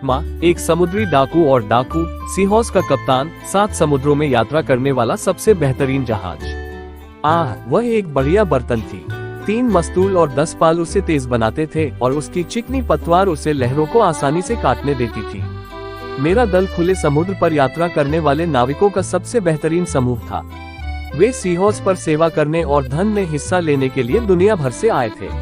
आत्मा, एक समुद्री डाकू और डाकू, सीहॉर्स का कप्तान, 7 समुद्रों में यात्रा करने वाला सबसे बेहतरीन जहाज। वह एक बढ़िया बर्तन थी। 3 मस्तूल और 10 पाल उसे तेज बनाते थे और उसकी चिकनी पतवार उसे लहरों को आसानी से काटने देती थी। मेरा दल खुले समुद्र पर यात्रा करने वाले नाविकों का सबसे बेहतरीन समूह था। वे सीहॉर्स पर सेवा करने और धन में हिस्सा लेने के लिए दुनिया भर से आए थे।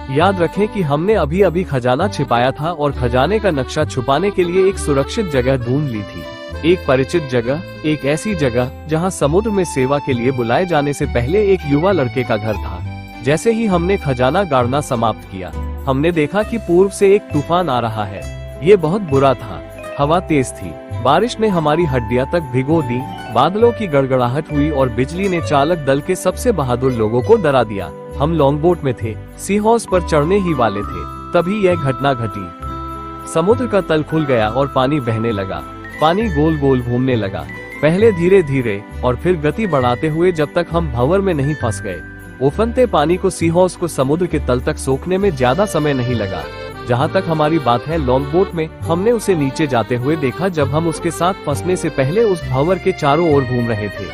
याद रखें कि हमने अभी अभी खजाना छिपाया था और खजाने का नक्शा छुपाने के लिए एक सुरक्षित जगह ढूंढ ली थी। एक परिचित जगह, एक ऐसी जगह जहां समुद्र में सेवा के लिए बुलाए जाने से पहले एक युवा लड़के का घर था। जैसे ही हमने खजाना गाड़ना समाप्त किया, हमने देखा कि पूर्व से एक तूफान आ रहा है। ये बहुत बुरा था। हवा तेज थी, बारिश ने हमारी हड्डियां तक भिगो दी, बादलों की गड़गड़ाहट हुई और बिजली ने चालक दल के सबसे बहादुर लोगों को डरा दिया। हम लॉन्ग बोट में थे, सीहॉर्स पर चढ़ने ही वाले थे, तभी यह घटना घटी। समुद्र का तल खुल गया और पानी बहने लगा। पानी गोल गोल घूमने लगा, पहले धीरे धीरे और फिर गति बढ़ाते हुए, जब तक हम भंवर में नहीं फंस गए। उफनते पानी को सीहॉर्स को समुद्र के तल तक सोखने में ज्यादा समय नहीं लगा। जहाँ तक हमारी बात है, लॉन्ग बोट में हमने उसे नीचे जाते हुए देखा जब हम उसके साथ फंसने से पहले उस भंवर के चारों ओर घूम रहे थे।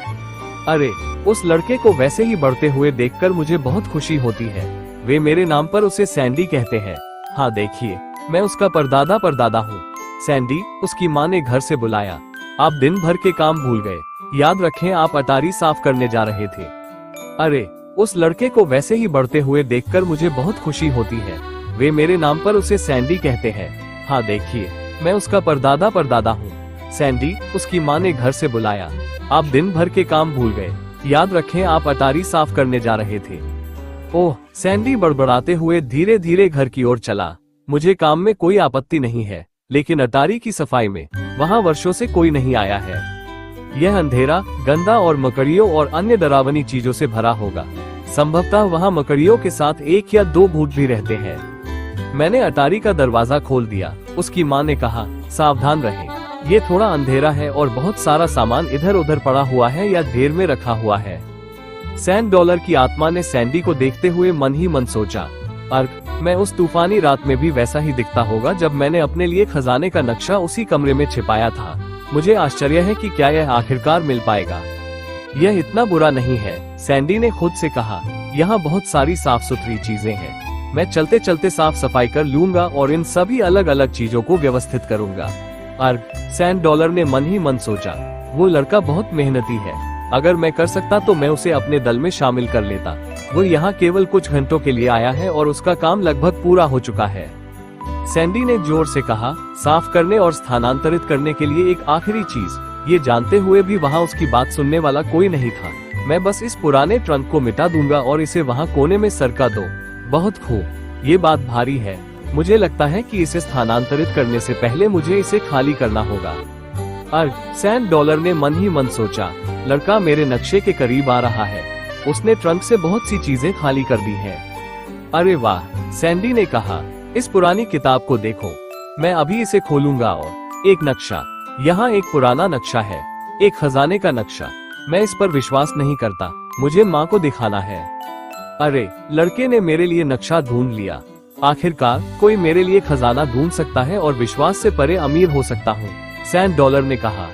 अरे, उस लड़के को वैसे ही बढ़ते हुए देखकर मुझे बहुत खुशी होती है। वे मेरे नाम पर उसे सैंडी कहते हैं। हाँ देखिए, मैं उसका परदादा हूँ। सैंडी, उसकी माँ ने घर से बुलाया। आप दिन भर के काम भूल गए। याद रखें, आप अटारी साफ करने जा रहे थे। अरे, उस लड़के को वैसे ही बढ़ते हुए देखकर मुझे बहुत खुशी होती है। वे मेरे नाम पर उसे सैंडी कहते हैं। हाँ देखिए, मैं उसका परदादा हूँ। सैंडी, उसकी माँ ने घर से बुलाया। आप दिन भर के काम भूल गए। याद रखें, आप अटारी साफ करने जा रहे थे। ओह, सैंडी बड़बड़ाते हुए धीरे धीरे घर की ओर चला। मुझे काम में कोई आपत्ति नहीं है, लेकिन अटारी की सफाई में वहाँ वर्षों से कोई नहीं आया है। यह अंधेरा, गंदा और मकड़ियों और अन्य डरावनी चीजों से भरा होगा। संभवतः वहाँ मकड़ियों के साथ 1 या 2 भूत भी रहते हैं। मैंने अटारी का दरवाजा खोल दिया। उसकी माँ ने कहा, सावधान रहें, ये थोड़ा अंधेरा है और बहुत सारा सामान इधर उधर पड़ा हुआ है या ढेर में रखा हुआ है। $100 की आत्मा ने सैंडी को देखते हुए मन ही मन सोचा, मैं उस तूफानी रात में भी वैसा ही दिखता होगा जब मैंने अपने लिए खजाने का नक्शा उसी कमरे में छिपाया था। मुझे आश्चर्य है कि क्या यह आखिरकार मिल पाएगा। यह इतना बुरा नहीं है, सैंडी ने खुद से कहा। यहाँ बहुत सारी साफ सुथरी चीजें हैं। मैं चलते चलते साफ सफाई कर लूंगा और इन सभी अलग अलग चीजों को व्यवस्थित करूंगा। $100 ने मन ही मन सोचा, वो लड़का बहुत मेहनती है। अगर मैं कर सकता तो मैं उसे अपने दल में शामिल कर लेता। वो यहाँ केवल कुछ घंटों के लिए आया है और उसका काम लगभग पूरा हो चुका है। सैंडी ने जोर से कहा, साफ करने और स्थानांतरित करने के लिए एक आखिरी चीज। ये जानते हुए भी वहाँ उसकी बात सुनने वाला कोई नहीं था। मैं बस इस पुराने ट्रंक को मिटा दूंगा और इसे वहाँ कोने में सरका दो। बहुत खूब, ये बात भारी है। मुझे लगता है कि इसे स्थानांतरित करने से पहले मुझे इसे खाली करना होगा। $100 ने मन ही मन सोचा, लड़का मेरे नक्शे के करीब आ रहा है। उसने ट्रंक से बहुत सी चीजें खाली कर दी है। अरे वाह, सैंडी ने कहा, इस पुरानी किताब को देखो। मैं अभी इसे खोलूंगा और एक नक्शा। यहाँ एक पुराना नक्शा है, एक खजाने का नक्शा। मैं इस पर विश्वास नहीं करता, मुझे माँ को दिखाना है। अरे, लड़के ने मेरे लिए नक्शा ढूंढ लिया। आखिरकार कोई मेरे लिए खजाना ढूंढ सकता है और विश्वास से परे अमीर हो सकता हूँ, $100 ने कहा।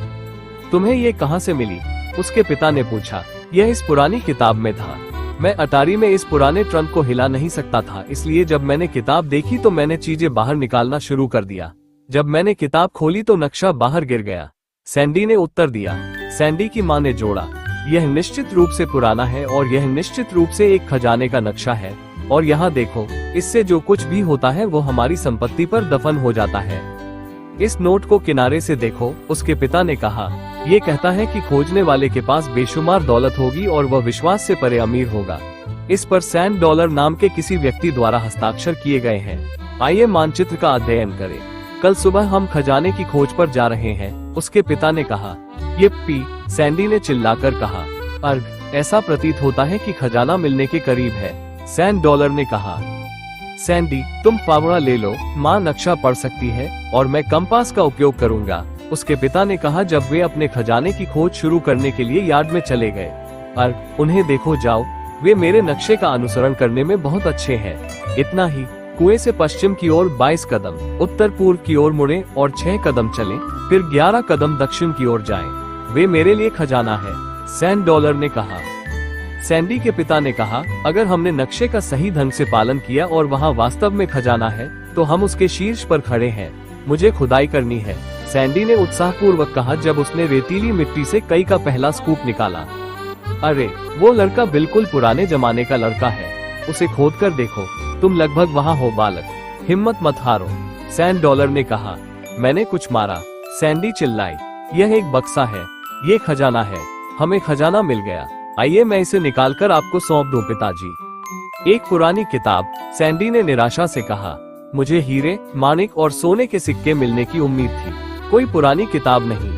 तुम्हें ये कहाँ से मिली? उसके पिता ने पूछा। यह इस पुरानी किताब में था। मैं अटारी में इस पुराने ट्रंक को हिला नहीं सकता था, इसलिए जब मैंने किताब देखी तो मैंने चीजें बाहर निकालना शुरू कर दिया। जब मैंने किताब खोली तो नक्शा बाहर गिर गया, सैंडी ने उत्तर दिया। सैंडी की माँ ने जोड़ा, यह निश्चित रूप से पुराना है और यह निश्चित रूप से एक खजाने का नक्शा है। और यहाँ देखो, इससे जो कुछ भी होता है वो हमारी संपत्ति पर दफन हो जाता है। इस नोट को किनारे से देखो, उसके पिता ने कहा। ये कहता है कि खोजने वाले के पास बेशुमार दौलत होगी और वह विश्वास से परे अमीर होगा। इस पर $100 नाम के किसी व्यक्ति द्वारा हस्ताक्षर किए गए हैं। आइए मानचित्र का अध्ययन करें। कल सुबह हम खजाने की खोज पर जा रहे हैं, उसके पिता ने कहा। yippee, सैंडी ने चिल्लाकर कहा। ऐसा प्रतीत होता है कि खजाना मिलने के करीब है, $100 ने कहा। सैंडी, तुम फावड़ा ले लो, माँ नक्शा पढ़ सकती है और मैं कंपास का उपयोग करूंगा, उसके पिता ने कहा जब वे अपने खजाने की खोज शुरू करने के लिए यार्ड में चले गए। उन्हें देखो जाओ, वे मेरे नक्शे का अनुसरण करने में बहुत अच्छे हैं। इतना ही, कुएं से पश्चिम की ओर 22 कदम, उत्तर पूर्व की ओर मुड़ें और 6 कदम चलें, फिर 11 कदम दक्षिण की ओर जाएं। वे मेरे लिए खजाना है, सैंड डॉलर ने कहा। सैंडी के पिता ने कहा, अगर हमने नक्शे का सही ढंग से पालन किया और वहाँ वास्तव में खजाना है, तो हम उसके शीर्ष पर खड़े हैं। मुझे खुदाई करनी है, सैंडी ने उत्साहपूर्वक कहा जब उसने रेतीली मिट्टी से कई का पहला स्कूप निकाला। अरे, वो लड़का बिल्कुल पुराने जमाने का लड़का है, उसे खोद कर देखो, तुम लगभग वहाँ हो बालक, हिम्मत मत हारो, सैंड डॉलर ने कहा। मैंने कुछ मारा, सैंडी चिल्लाई। यह एक बक्सा है, ये खजाना है, हमें खजाना मिल गया। आइए मैं इसे निकालकर आपको सौंप दूं पिताजी। एक पुरानी किताब, सैंडी ने निराशा से कहा। मुझे हीरे, माणिक और सोने के सिक्के मिलने की उम्मीद थी, कोई पुरानी किताब नहीं।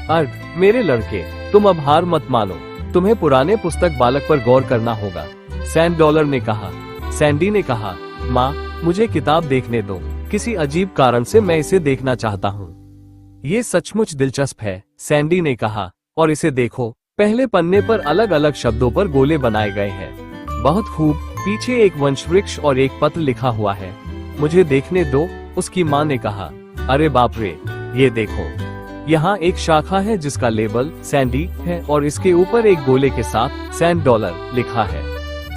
अर्घ, मेरे लड़के, तुम अब हार मत मानो, तुम्हें पुराने पुस्तक बालक पर गौर करना होगा, सैंड डॉलर ने कहा। सैंडी ने कहा, माँ, मुझे किताब देखने दो, किसी अजीब कारण से मैं इसे देखना चाहता हूँ। ये सचमुच दिलचस्प है, सैंडी ने कहा, और इसे देखो, पहले पन्ने पर अलग अलग शब्दों पर गोले बनाए गए हैं। बहुत खूब, पीछे एक वंश वृक्ष और एक पत्र लिखा हुआ है। मुझे देखने दो, उसकी माँ ने कहा। अरे बाप रे, ये देखो, यहाँ एक शाखा है जिसका लेबल सैंडी है और इसके ऊपर एक गोले के साथ सैंड डॉलर लिखा है।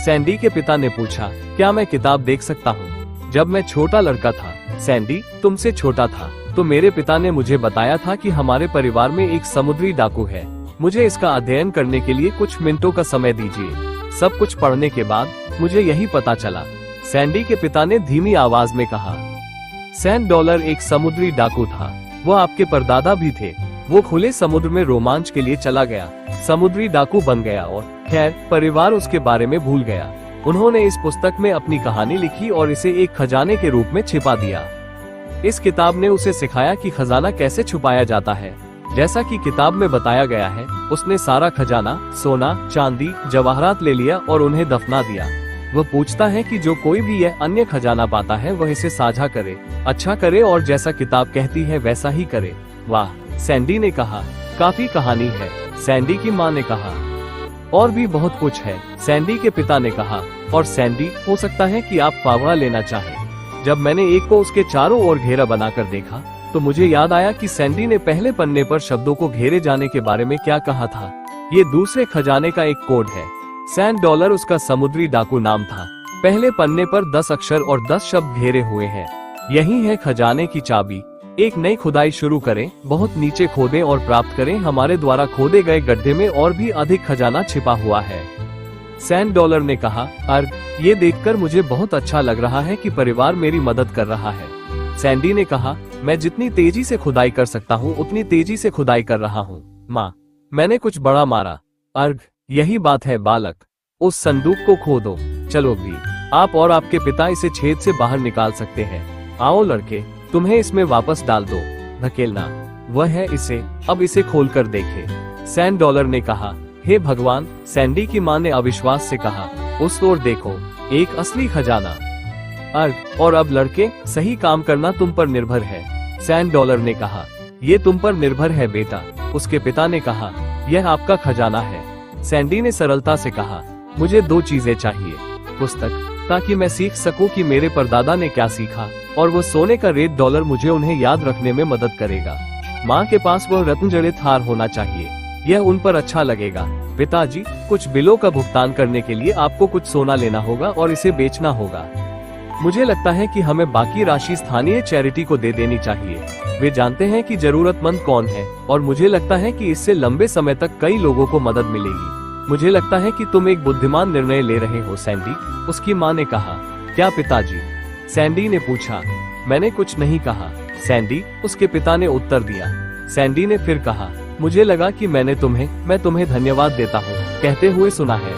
सैंडी के पिता ने पूछा, क्या मैं किताब देख सकता हूँ? जब मैं छोटा लड़का था, सैंडी तुमसे छोटा था, तो मेरे पिता ने मुझे बताया था कि हमारे परिवार में एक समुद्री डाकू है। मुझे इसका अध्ययन करने के लिए कुछ मिनटों का समय दीजिए। सब कुछ पढ़ने के बाद मुझे यही पता चला, सैंडी के पिता ने धीमी आवाज में कहा। सैंड डॉलर एक समुद्री डाकू था, वो आपके परदादा भी थे। वो खुले समुद्र में रोमांच के लिए चला गया, समुद्री डाकू बन गया और खैर परिवार उसके बारे में भूल गया। उन्होंने इस पुस्तक में अपनी कहानी लिखी और इसे एक खजाने के रूप में छिपा दिया। इस किताब ने उसे सिखाया कि खजाना कैसे छुपाया जाता है। जैसा कि किताब में बताया गया है, उसने सारा खजाना, सोना, चांदी, जवाहरात ले लिया और उन्हें दफना दिया। वह पूछता है कि जो कोई भी यह अन्य खजाना पाता है वह इसे साझा करे, अच्छा करे और जैसा किताब कहती है वैसा ही करे। वाह, सैंडी ने कहा, काफी कहानी है, सैंडी की माँ ने कहा। और भी बहुत कुछ है, सैंडी के पिता ने कहा। और सैंडी, हो सकता है कि आप फावड़ा लेना चाहें। जब मैंने एक को उसके चारों ओर घेरा बनाकर देखा, तो मुझे याद आया कि सैंडी ने पहले पन्ने पर शब्दों को घेरे जाने के बारे में क्या कहा था। ये दूसरे खजाने का एक कोड है। सैंड डॉलर उसका समुद्री डाकू नाम था। पहले पन्ने पर 10 अक्षर और 10 शब्द घेरे हुए हैं। यही है खजाने की चाबी। एक नई खुदाई शुरू करें, बहुत नीचे खोदें और प्राप्त करें। हमारे द्वारा खोदे गए गड्ढे में और भी अधिक खजाना छिपा हुआ है। सैंड डॉलर ने कहा, अर्घ, ये देखकर मुझे बहुत अच्छा लग रहा है कि परिवार मेरी मदद कर रहा है। सैंडी ने कहा, मैं जितनी तेजी से खुदाई कर सकता हूँ उतनी तेजी से खुदाई कर रहा हूँ। माँ, मैंने कुछ बड़ा मारा। अर्घ, यही बात है बालक, उस संदूक को खोदो। चलो भी, आप और आपके पिता इसे छेद से बाहर निकाल सकते हैं। आओ लड़के, तुम्हें इसमें वापस डाल दो। धकेलना, वह है इसे, अब इसे खोलकर देखें। सैंड डॉलर ने कहा, हे भगवान, सैंडी की माँ ने अविश्वास से कहा, उस ओर देखो, एक असली खजाना। अर्घ, और अब लड़के, सही काम करना तुम पर निर्भर है, सैंड डॉलर ने कहा। ये तुम पर निर्भर है बेटा, उसके पिता ने कहा। यह आपका खजाना है, सैंडी ने सरलता से कहा। मुझे 2 चीजें चाहिए, पुस्तक, ताकि मैं सीख सकूं कि मेरे परदादा ने क्या सीखा, और वो सोने का रेत डॉलर मुझे उन्हें याद रखने में मदद करेगा। माँ के पास वह रत्न जड़ित हार होना चाहिए, यह उन पर अच्छा लगेगा। पिताजी, कुछ बिलों का भुगतान करने के लिए आपको कुछ सोना लेना होगा और इसे बेचना होगा। मुझे लगता है कि हमें बाकी राशि स्थानीय चैरिटी को दे देनी चाहिए। वे जानते हैं कि जरूरतमंद कौन है, और मुझे लगता है कि इससे लंबे समय तक कई लोगों को मदद मिलेगी। मुझे लगता है कि तुम एक बुद्धिमान निर्णय ले रहे हो सैंडी, उसकी माँ ने कहा। क्या पिताजी? सैंडी ने पूछा। मैंने कुछ नहीं कहा सैंडी, उसके पिता ने उत्तर दिया। सैंडी ने फिर कहा, मुझे लगा कि मैं तुम्हें धन्यवाद देता हूँ कहते हुए सुना है।